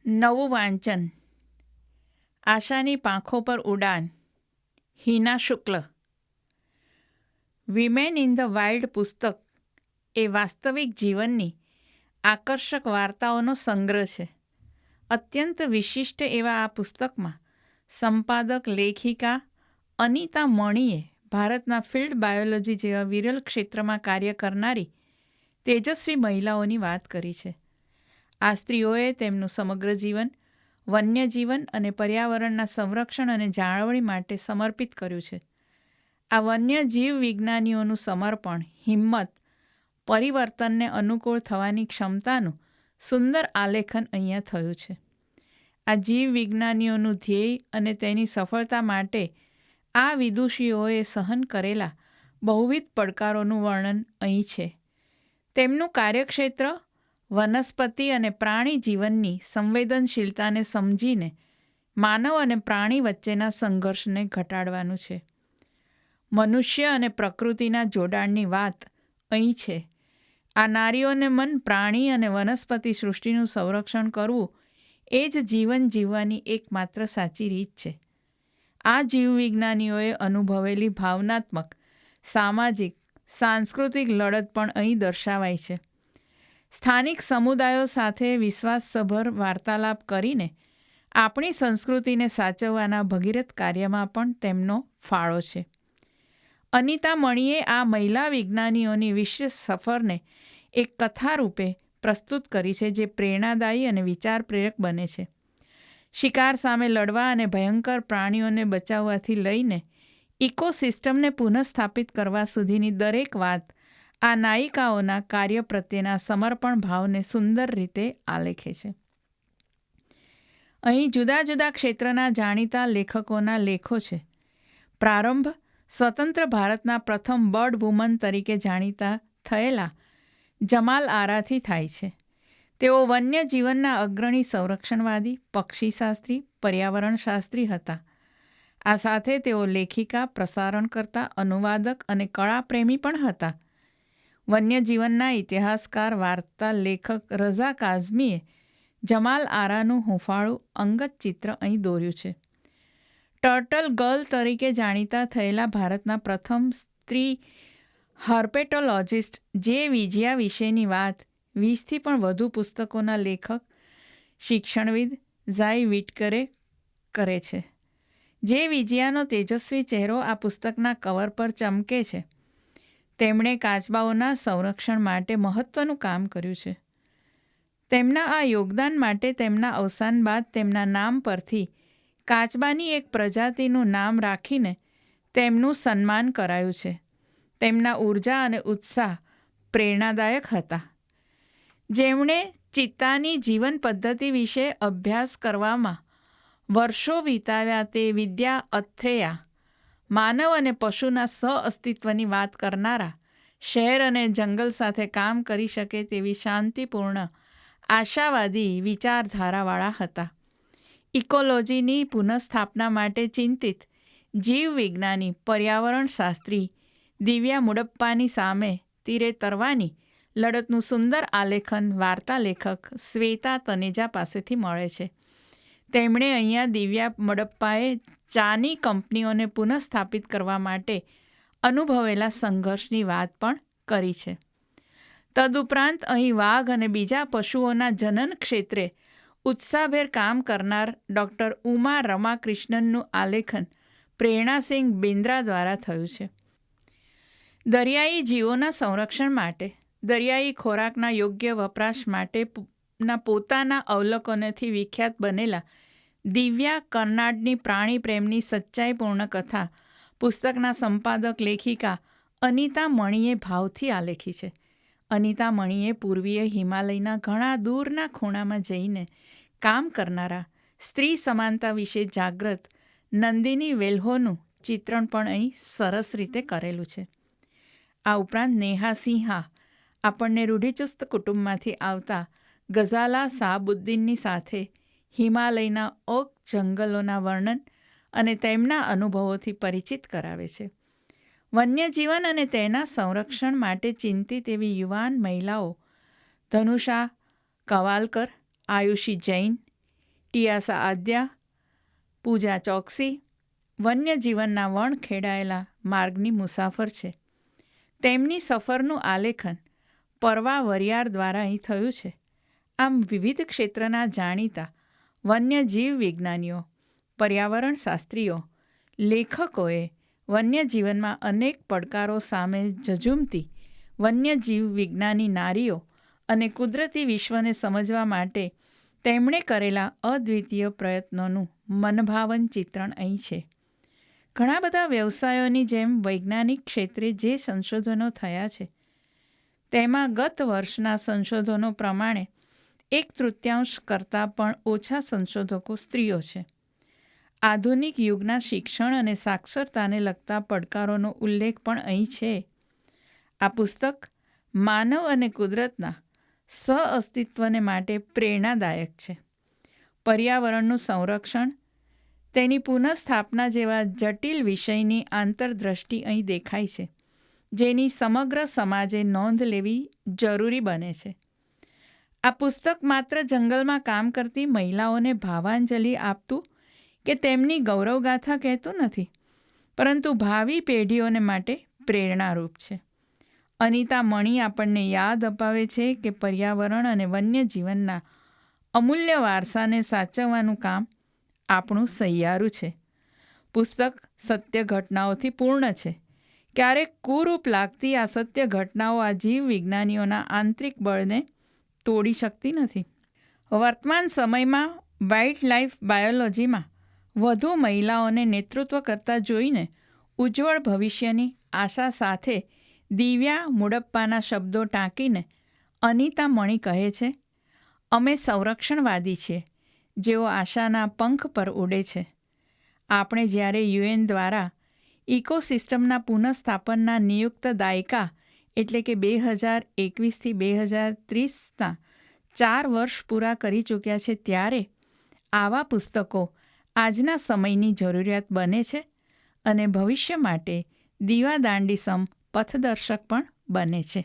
નવું વાંચન. આશાની પાંખો પર ઉડાન. હિના શુક્લ. વિમેન ઇન ધ વાઇલ્ડ પુસ્તક એ વાસ્તવિક જીવનની આકર્ષક વાર્તાઓનો સંગ્રહ છે. અત્યંત વિશિષ્ટ એવા આ પુસ્તકમાં સંપાદક લેખિકા અનિતા મણીએ ભારતના ફિલ્ડ બાયોલોજી જેવા વિરલ ક્ષેત્રમાં કાર્ય કરનારી તેજસ્વી મહિલાઓની વાત કરી છે. આ સ્ત્રીઓએ તેમનું સમગ્ર જીવન વન્યજીવન અને પર્યાવરણના સંરક્ષણ અને જાળવણી માટે સમર્પિત કર્યું છે. આ વન્ય જીવ વિજ્ઞાનીઓનું સમર્પણ, હિંમત, પરિવર્તનને અનુકૂળ થવાની ક્ષમતાનું સુંદર આલેખન અહીંયા થયું છે. આ જીવ વિજ્ઞાનીઓનું ધ્યેય અને તેની સફળતા માટે આ વિદુષીઓએ સહન કરેલા બહુવિધ પડકારોનું વર્ણન અહીં છે. તેમનું કાર્યક્ષેત્ર વનસ્પતિ અને પ્રાણી જીવનની સંવેદનશીલતાને સમજીને માનવ અને પ્રાણી વચ્ચેના સંઘર્ષને ઘટાડવાનું છે. મનુષ્ય અને પ્રકૃતિના જોડાણની વાત અહીં છે. આ નારીઓને મન પ્રાણી અને વનસ્પતિ સૃષ્ટિનું સંરક્ષણ કરવું એ જ જીવન જીવવાની એકમાત્ર સાચી રીત છે. આ જીવવિજ્ઞાનીઓએ અનુભવેલી ભાવનાત્મક, સામાજિક, સાંસ્કૃતિક લડત પણ અહીં દર્શાવાય છે. સ્થાનિક સમુદાયો સાથે વિશ્વાસસભર વાર્તાલાપ કરીને આપણી સંસ્કૃતિને સાચવવાના ભગીરથ કાર્યમાં પણ તેમનો ફાળો છે. અનિતા મણીએ આ મહિલા વિજ્ઞાનીઓની વિશ્વ સફરને એક કથા રૂપે પ્રસ્તુત કરી છે, જે પ્રેરણાદાયી અને વિચાર પ્રેરક બને છે. શિકાર સામે લડવા અને ભયંકર પ્રાણીઓને બચાવવાથી લઈને ઇકોસિસ્ટમને પુનઃસ્થાપિત કરવા સુધીની દરેક વાત આ નાયિકાઓના કાર્ય પ્રત્યેના સમર્પણ ભાવને સુંદર રીતે આલેખે છે. અહીં જુદા જુદા ક્ષેત્રના જાણીતા લેખકોના લેખો છે. પ્રારંભ સ્વતંત્ર ભારતના પ્રથમ બર્ડ વુમન તરીકે જાણીતા થયેલા જમાલ આરાથી થાય છે. તેઓ વન્યજીવનના અગ્રણી સંરક્ષણવાદી, પક્ષીશાસ્ત્રી, પર્યાવરણશાસ્ત્રી હતા. આ સાથે તેઓ લેખિકા, પ્રસારણકર્તા, અનુવાદક અને કળાપ્રેમી પણ હતા. વન્યજીવનના ઇતિહાસકાર, વાર્તા લેખક રઝા કાઝમીએ જમાલ આરાનું હૂંફાળું અંગત ચિત્ર અહીં દોર્યું છે. ટર્ટલ ગર્લ તરીકે જાણીતા થયેલા ભારતના પ્રથમ સ્ત્રી હર્પેટોલોજિસ્ટ જે વિજયા વિશેની વાત 20થી પણ વધુ પુસ્તકોના લેખક, શિક્ષણવિદ ઝાઈ વિટકરે કરે છે. જે વિજયાનો તેજસ્વી ચહેરો આ પુસ્તકના કવર પર ચમકે છે. તેમણે કાચબાઓના સંરક્ષણ માટે મહત્ત્વનું કામ કર્યું છે. તેમના આ યોગદાન માટે તેમના અવસાન બાદ તેમના નામ પરથી કાચબાની એક પ્રજાતિનું નામ રાખીને તેમનું સન્માન કરાયું છે. તેમના ઊર્જા અને ઉત્સાહ પ્રેરણાદાયક હતા. જેમણે ચિત્તાની જીવન પદ્ધતિ વિશે અભ્યાસ કરવામાં વર્ષો વિતાવ્યા તે વિદ્યા અથ્રેયા, માનવ અને પશુના સહઅસ્તિત્વની વાત કરનારા, શહેર અને જંગલ સાથે કામ કરી શકે તેવી શાંતિપૂર્ણ, આશાવાદી વિચારધારાવાળા હતા. ઇકોલોજીની પુનઃસ્થાપના માટે ચિંતિત જીવવિજ્ઞાની, પર્યાવરણશાસ્ત્રી દિવ્યા મુડપ્પાની સામે તીરે તરવાની લડતનું સુંદર આલેખન વાર્તા લેખક શ્વેતા તનેજા પાસેથી મળે છે. તેમણે અહીંયા દિવ્યા મુડપ્પાએ ચાની કંપનીઓને પુનઃસ્થાપિત કરવા માટે અનુભવેલા સંઘર્ષની વાત પણ કરી છે. તદુપરાંત અહીં વાઘ અને બીજા પશુઓના જનન ક્ષેત્રે ઉત્સાહભેર કામ કરનાર ડૉક્ટર ઉમા રમાકૃષ્ણનનું આલેખન પ્રેરણાસિંહ બિન્દ્રા દ્વારા થયું છે. દરિયાઈ જીવોના સંરક્ષણ માટે, દરિયાઈ ખોરાકના યોગ્ય વપરાશ માટેના પોતાના અવલોકનોથી વિખ્યાત બનેલા દિવ્યા કર્નાડની પ્રાણી પ્રેમની સચ્ચાઈપૂર્ણ કથા પુસ્તકના સંપાદક લેખિકા અનિતા મણીએ ભાવથી આલેખી છે. અનિતા મણીએ પૂર્વીય હિમાલયના ઘણા દૂરના ખૂણામાં જઈને કામ કરનારા સ્ત્રી સમાનતા વિશે જાગૃત નંદિની વેલ્હોનું ચિત્રણ પણ અહીં સરસ રીતે કરેલું છે. આ ઉપરાંત નેહા સિંહા આપણને રૂઢિચુસ્ત કુટુંબમાંથી આવતા ગઝાલા શાહબુદ્દીનની સાથે હિમાલયના ઓક જંગલોના વર્ણન અને તેમના અનુભવોથી પરિચિત કરાવે છે. વન્યજીવન અને તેના સંરક્ષણ માટે ચિંતિત એવી યુવાન મહિલાઓ ધનુષા કવાલકર, આયુષી જૈન, ટિયાસા આદ્યા, પૂજા ચોકસી વન્યજીવનના વણ ખેડાયેલા માર્ગની મુસાફર છે. તેમની સફરનું આલેખન પરવા વરિયાર દ્વારા અહીં થયું છે. આમ વિવિધ ક્ષેત્રના જાણીતા વન્યજીવ વિજ્ઞાનીઓ, પર્યાવરણ શાસ્ત્રીઓ, લેખકોએ વન્યજીવનમાં અનેક પડકારો સામે ઝઝૂમતી વન્યજીવ વિજ્ઞાની નારીઓ અને કુદરતી વિશ્વને સમજવા માટે તેમણે કરેલા અદ્વિતીય પ્રયત્નોનું મનભાવન ચિત્રણ અહીં છે. ઘણા બધા વ્યવસાયોની જેમ વૈજ્ઞાનિક ક્ષેત્રે જે સંશોધનો થયા છે તેમાં ગત વર્ષના સંશોધનો પ્રમાણે 1/3 કરતાં પણ ઓછા સંશોધકો સ્ત્રીઓ છે. આધુનિક યુગના શિક્ષણ અને સાક્ષરતાને લગતા પડકારોનો ઉલ્લેખ પણ અહીં છે. આ પુસ્તક માનવ અને કુદરતના સહઅસ્તિત્વને માટે પ્રેરણાદાયક છે. પર્યાવરણનું સંરક્ષણ, તેની પુનઃસ્થાપના જેવા જટિલ વિષયની આંતરદ્રષ્ટિ અહીં દેખાય છે, જેની સમગ્ર સમાજે નોંધ લેવી જરૂરી બને છે. આ પુસ્તક માત્ર જંગલમાં કામ કરતી મહિલાઓને ભાવાંજલિ આપતું કે તેમની ગૌરવગાથા કહેતું નથી, પરંતુ ભાવિ પેઢીઓને માટે પ્રેરણારૂપ છે. અનિતા મણી આપણને યાદ અપાવે છે કે પર્યાવરણ અને વન્યજીવનના અમૂલ્ય વારસાને સાચવવાનું કામ આપણું સહિયારું છે. પુસ્તક સત્ય ઘટનાઓથી પૂર્ણ છે. ક્યારેક કુરૂપ લાગતી આ સત્ય ઘટનાઓ આ જીવ વિજ્ઞાનીઓના આંતરિક બળને તોડી શકતી નથી. વર્તમાન સમયમાં વાઇલ્ડ લાઇફ બાયોલોજીમાં વધુ મહિલાઓને નેતૃત્વ કરતા જોઈને ઉજ્જવળ ભવિષ્યની આશા સાથે દિવ્યા મુડપ્પાના શબ્દો ટાંકીને અનિતા મણી કહે છે, અમે સંરક્ષણવાદી છીએ જેઓ આશાના પંખ પર ઉડે છે. આપણે જ્યારે UN દ્વારા ઇકોસિસ્ટમના પુનઃસ્થાપનના નિયુક્ત દાયકા એટલે કે 2021થી 2030ના 4 વર્ષ પૂરા કરી ચૂક્યા છે, ત્યારે આવા પુસ્તકો આજના સમયની જરૂરિયાત બને છે અને ભવિષ્ય માટે દીવાદાંડી સમ પથદર્શક પણ બને છે.